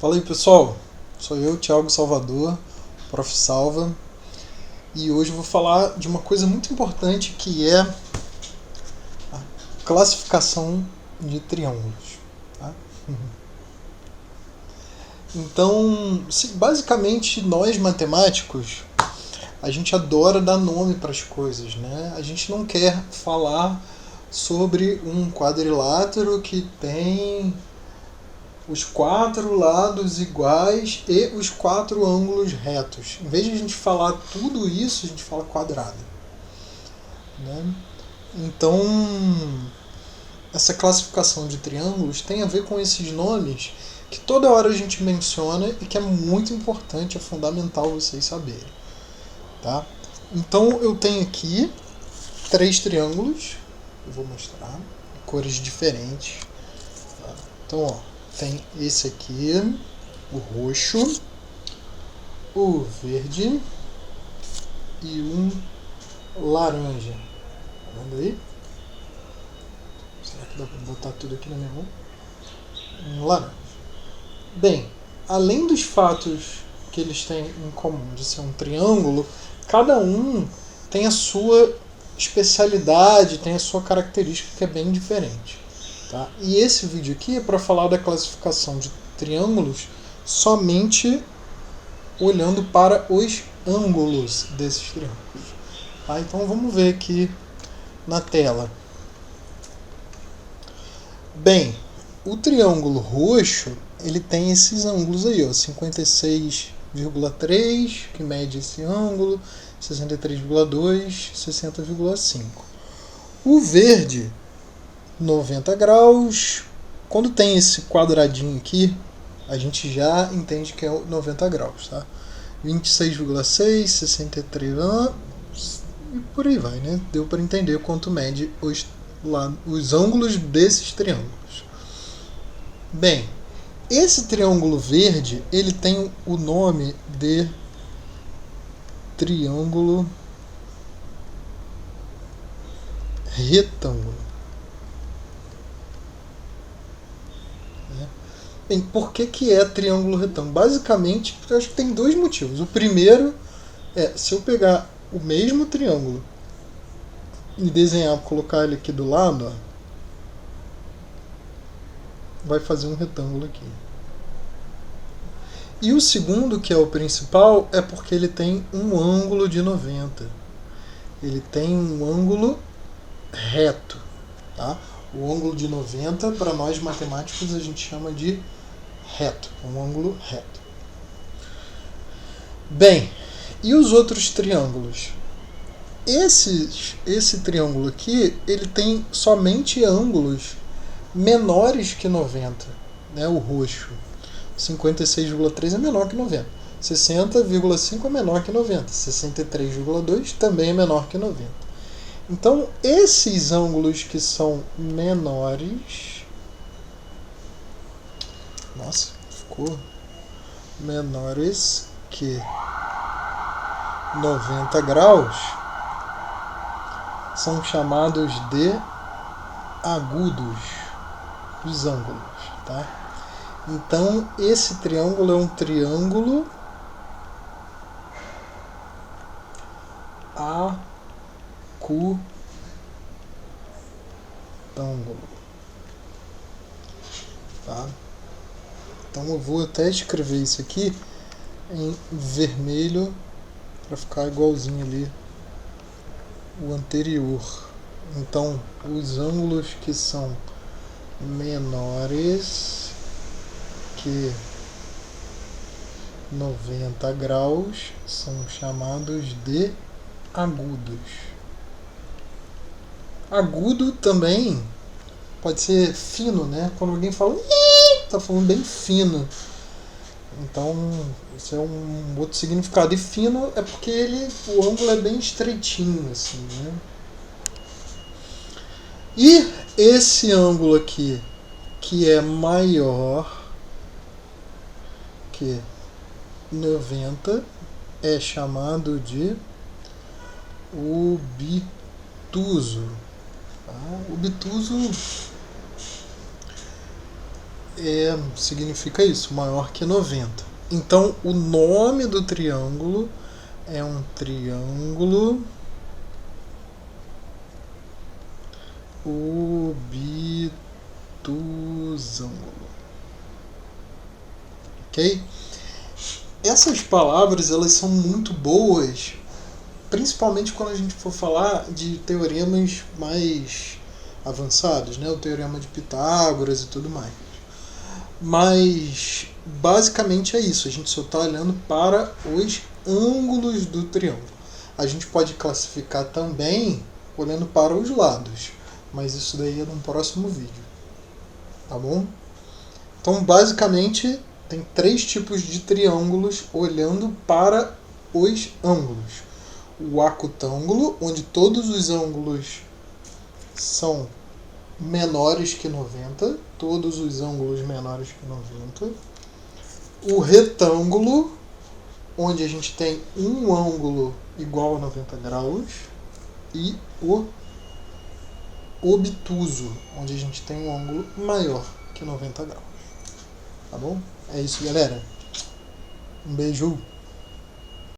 Fala aí pessoal, sou eu, Thiago Salvador, Prof. Salva, e hoje eu vou falar de uma coisa muito importante que é a classificação de triângulos. Tá? Então, basicamente nós matemáticos, a gente adora dar nome para as coisas, né? A gente não quer falar sobre um quadrilátero que tem os 4 lados iguais e os 4 ângulos retos. Em vez de a gente falar tudo isso, a gente fala quadrado. Né? Então, essa classificação de triângulos tem a ver com esses nomes que toda hora a gente menciona e que é muito importante, é fundamental vocês saberem. Tá? Então, eu tenho aqui 3 triângulos, eu vou mostrar, cores diferentes. Tá? Então, ó, tem esse aqui, o roxo, o verde e um laranja. Tá vendo aí? Será que dá para botar tudo aqui na minha mão? Um laranja. Bem, além dos fatos que eles têm em comum de ser um triângulo, cada um tem a sua especialidade, tem a sua característica que é bem diferente. Tá? E esse vídeo aqui é para falar da classificação de triângulos somente olhando para os ângulos desses triângulos. Tá? Então vamos ver aqui na tela. Bem, o triângulo roxo ele tem esses ângulos aí, ó, 56,3 que mede esse ângulo, 63,2, 60,5. O verde 90 graus. Quando tem esse quadradinho aqui, a gente já entende que é 90 graus, tá? 26,6, 63 e por aí vai, né? Deu para entender quanto mede os ângulos desses triângulos. Bem, esse triângulo verde, ele tem o nome de triângulo retângulo. Bem, por que é triângulo retângulo? Basicamente, eu acho que tem 2 motivos. O primeiro é, se eu pegar o mesmo triângulo e desenhar, colocar ele aqui do lado, ó, vai fazer um retângulo aqui. E o segundo, que é o principal, é porque ele tem um ângulo de 90. Ele tem um ângulo reto. Tá? O ângulo de 90, para nós matemáticos, a gente chama de reto, um ângulo reto. Bem, e os outros triângulos? Esse triângulo aqui, ele tem somente ângulos menores que 90, né? O roxo, 56,3 é menor que 90, 60,5 é menor que 90, 63,2 também é menor que 90. Então, esses ângulos que são menores, nossa, ficou menores que 90 graus, são chamados de agudos, os ângulos, tá? Então, esse triângulo é um triângulo acutângulo, tá? Então eu vou até escrever isso aqui em vermelho para ficar igualzinho ali o anterior. Então, os ângulos que são menores que 90 graus são chamados de agudos. Agudo também pode ser fino, né? Quando alguém fala, tá falando bem fino. Então, isso é um outro significado. E fino é porque o ângulo é bem estreitinho, assim, né? E esse ângulo aqui, que é maior que 90, é chamado de obtuso. Tá? Obtuso significa isso, maior que 90. Então, o nome do triângulo é um triângulo obtusângulo. Ok? Essas palavras, elas são muito boas, principalmente quando a gente for falar de teoremas mais avançados, né? O teorema de Pitágoras e tudo mais. Mas basicamente é isso, a gente só está olhando para os ângulos do triângulo. A gente pode classificar também olhando para os lados, mas isso daí é num próximo vídeo, tá bom? Então basicamente tem 3 tipos de triângulos olhando para os ângulos. O acutângulo, onde todos os ângulos são menores que 90, todos os ângulos menores que 90. O retângulo, onde a gente tem um ângulo igual a 90 graus. E o obtuso, onde a gente tem um ângulo maior que 90 graus. Tá bom? É isso, galera. Um beijo.